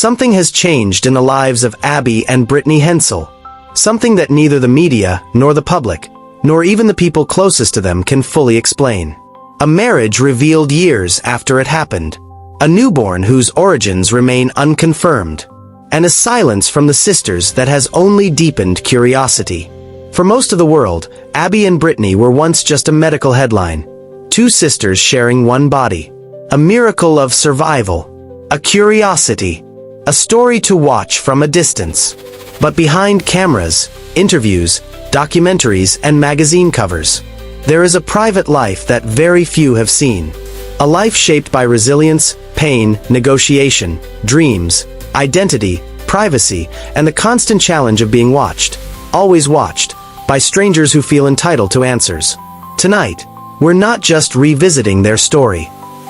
something has changed in the lives of Abby and Brittany Hensel. Something that neither the media, nor the public, nor even the people closest to them can fully explain. A marriage revealed years after it happened. A newborn whose origins remain unconfirmed. And a silence from the sisters that has only deepened curiosity. For most of the world, Abby and Brittany were once just a medical headline. Two sisters sharing one body. A miracle of survival. A curiosity. A story to watch from a distance. But behind cameras, interviews, documentaries, and magazine covers, there is a private life that very few have seen. A life shaped by resilience, pain, negotiation, dreams, identity, privacy, and the constant challenge of being watched, always watched, by strangers who feel entitled to answers. Tonight, we're not just revisiting their story.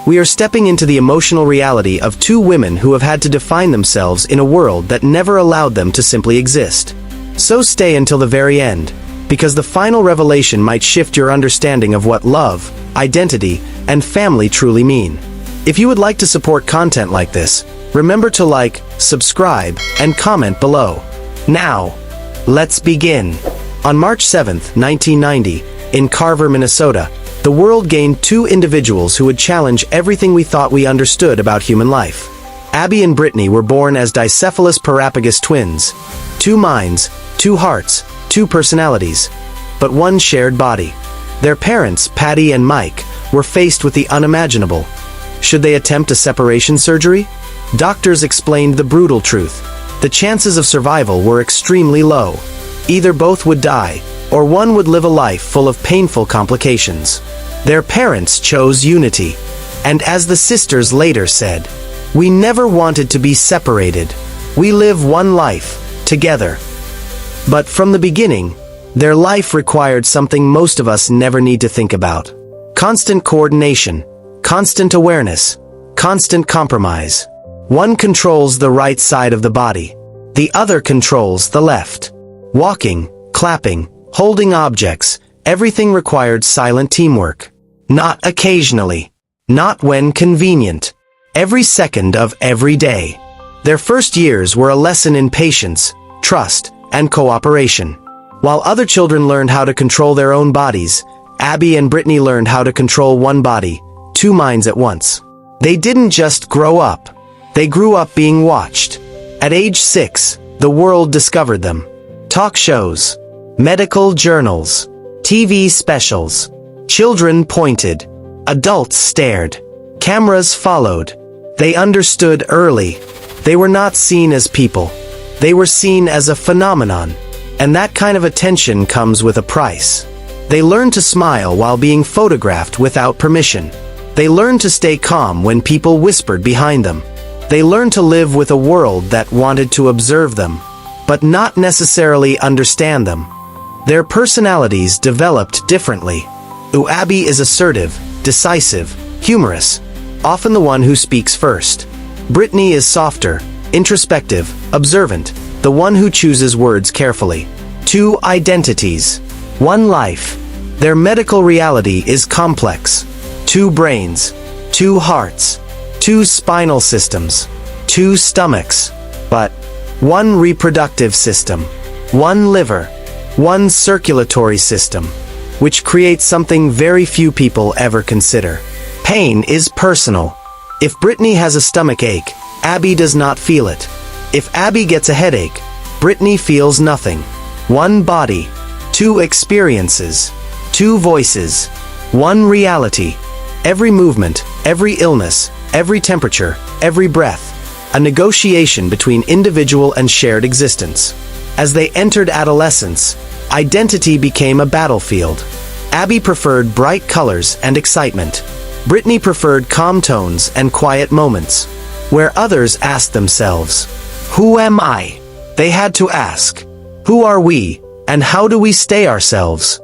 We are stepping into the emotional reality of two women who have had to define themselves in a world that never allowed them to simply exist. So stay until the very end, because the final revelation might shift your understanding of what love, identity, and family truly mean. If you would like to support content like this, remember to like, subscribe, and comment below. Now, let's begin. On March 7, 1990, in Carver, Minnesota, the world gained two individuals who would challenge everything we thought we understood about human life. Abby and Brittany were born as dicephalous parapagus twins. Two minds, two hearts, two personalities, but one shared body. Their parents, Patty and Mike, were faced with the unimaginable. Should they attempt a separation surgery? Doctors explained the brutal truth. The chances of survival were extremely low. Either both would die, or one would live a life full of painful complications. Their parents chose unity. And as the sisters later said, "We never wanted to be separated. We live one life, together." But from the beginning, their life required something most of us never need to think about. Constant coordination, constant awareness, constant compromise. One controls the right side of the body. The other controls the left. Walking, clapping, holding objects, everything required silent teamwork. Not occasionally. Not when convenient. Every second of every day. Their first years were a lesson in patience, trust, and cooperation. While other children learned how to control their own bodies, Abby and Brittany learned how to control one body, two minds at once. They didn't just grow up. They grew up being watched. At age 6, the world discovered them. Talk shows, medical journals, TV specials. Children pointed. Adults stared. Cameras followed. They understood early. They were not seen as people. They were seen as a phenomenon. And that kind of attention comes with a price. They learned to smile while being photographed without permission. They learned to stay calm when people whispered behind them. They learned to live with a world that wanted to observe them, but not necessarily understand them. Their personalities developed differently. Abby is assertive, decisive, humorous, often the one who speaks first. Brittany is softer, introspective, observant, the one who chooses words carefully. Two identities. One life. Their medical reality is complex. Two brains. Two hearts. Two spinal systems. Two stomachs. But one reproductive system. One liver. One circulatory system. Which creates something very few people ever consider. Pain is personal. If Brittany has a stomach ache, Abby does not feel it. If Abby gets a headache, Brittany feels nothing. One body, two experiences, two voices, one reality. Every movement, every illness, every temperature, every breath. A negotiation between individual and shared existence. As they entered adolescence, identity became a battlefield. Abby preferred bright colors and excitement. Brittany preferred calm tones and quiet moments. Where others asked themselves, "Who am I?" they had to ask, "Who are we, and how do we stay ourselves?"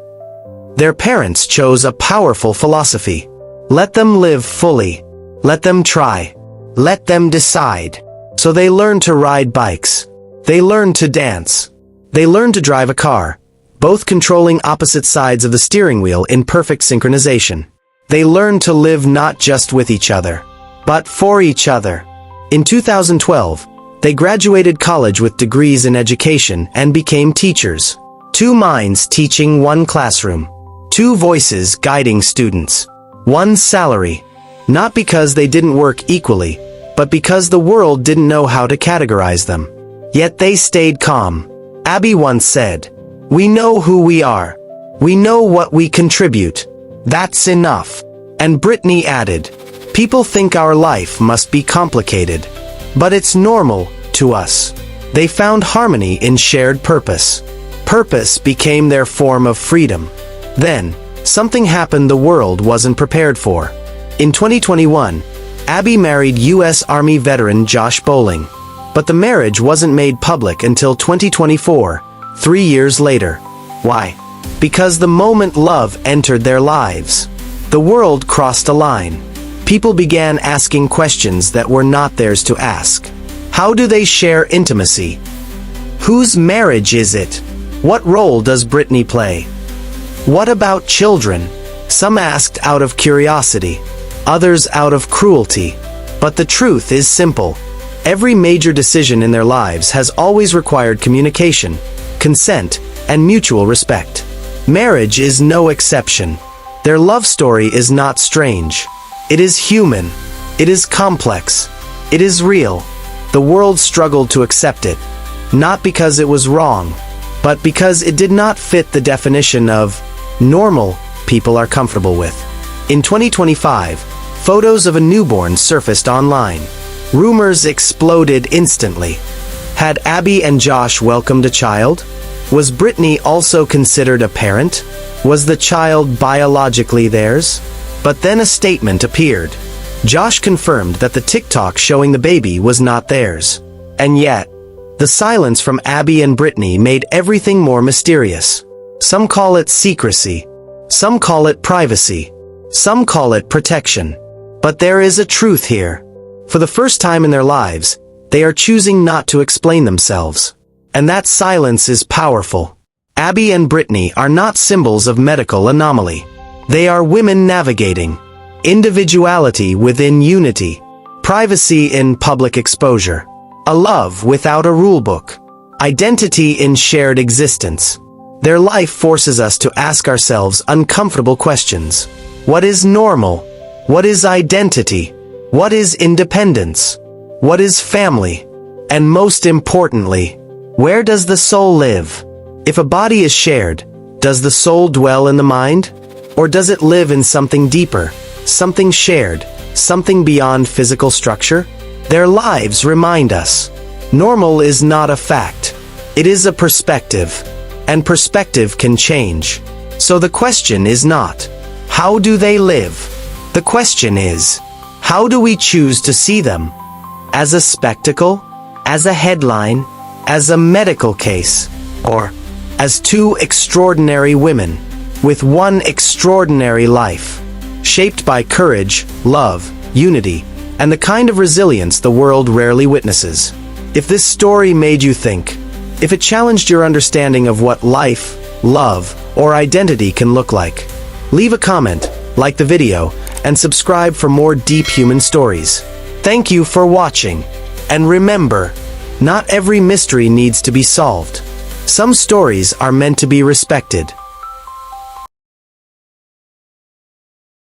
Their parents chose a powerful philosophy. Let them live fully. Let them try. Let them decide. So they learned to ride bikes. They learned to dance. They learned to drive a car, both controlling opposite sides of the steering wheel in perfect synchronization. They learned to live not just with each other, but for each other. In 2012, They graduated college with degrees in education and became teachers. Two minds teaching one classroom. Two voices guiding students. One salary. Not because they didn't work equally, but because the world didn't know how to categorize them. Yet they stayed calm. Abby once said, "We know who we are. We know what we contribute. That's enough." And Brittany added, "People think our life must be complicated, but it's normal to us." They found harmony in shared purpose. Purpose became their form of freedom. Then, something happened the world wasn't prepared for. In 2021, Abby married U.S. Army veteran Josh Bowling. But the marriage wasn't made public until 2024, 3 years later. Why? Because the moment love entered their lives, the world crossed a line. People began asking questions that were not theirs to ask. How do they share intimacy? Whose marriage is it? What role does Brittany play? What about children? Some asked out of curiosity, others out of cruelty. But the truth is simple. Every major decision in their lives has always required communication, consent, and mutual respect. Marriage is no exception. Their love story is not strange. It is human. It is complex. It is real. The world struggled to accept it, not because it was wrong, but because it did not fit the definition of normal people are comfortable with. In 2025, photos of a newborn surfaced online. Rumors exploded instantly. Had Abby and Josh welcomed a child? Was Brittany also considered a parent? Was the child biologically theirs? But then a statement appeared. Josh confirmed that the TikTok showing the baby was not theirs. And yet, the silence from Abby and Brittany made everything more mysterious. Some call it secrecy. Some call it privacy. Some call it protection. But there is a truth here. For the first time in their lives, they are choosing not to explain themselves. And that silence is powerful. Abby and Brittany are not symbols of medical anomaly. They are women navigating individuality within unity, privacy in public exposure, a love without a rulebook, identity in shared existence. Their life forces us to ask ourselves uncomfortable questions. What is normal? What is identity? What is independence? What is family? And most importantly, where does the soul live? If a body is shared, does the soul dwell in the mind? Or does it live in something deeper, something shared, something beyond physical structure? Their lives remind us. Normal is not a fact. It is a perspective. And perspective can change. So the question is not, how do they live? The question is, how do we choose to see them? As a spectacle? As a headline? As a medical case? Or as two extraordinary women with one extraordinary life, shaped by courage, love, unity, and the kind of resilience the world rarely witnesses? If this story made you think, if it challenged your understanding of what life, love, or identity can look like, leave a comment, like the video, and subscribe for more deep human stories. Thank you for watching. And remember, not every mystery needs to be solved. Some stories are meant to be respected.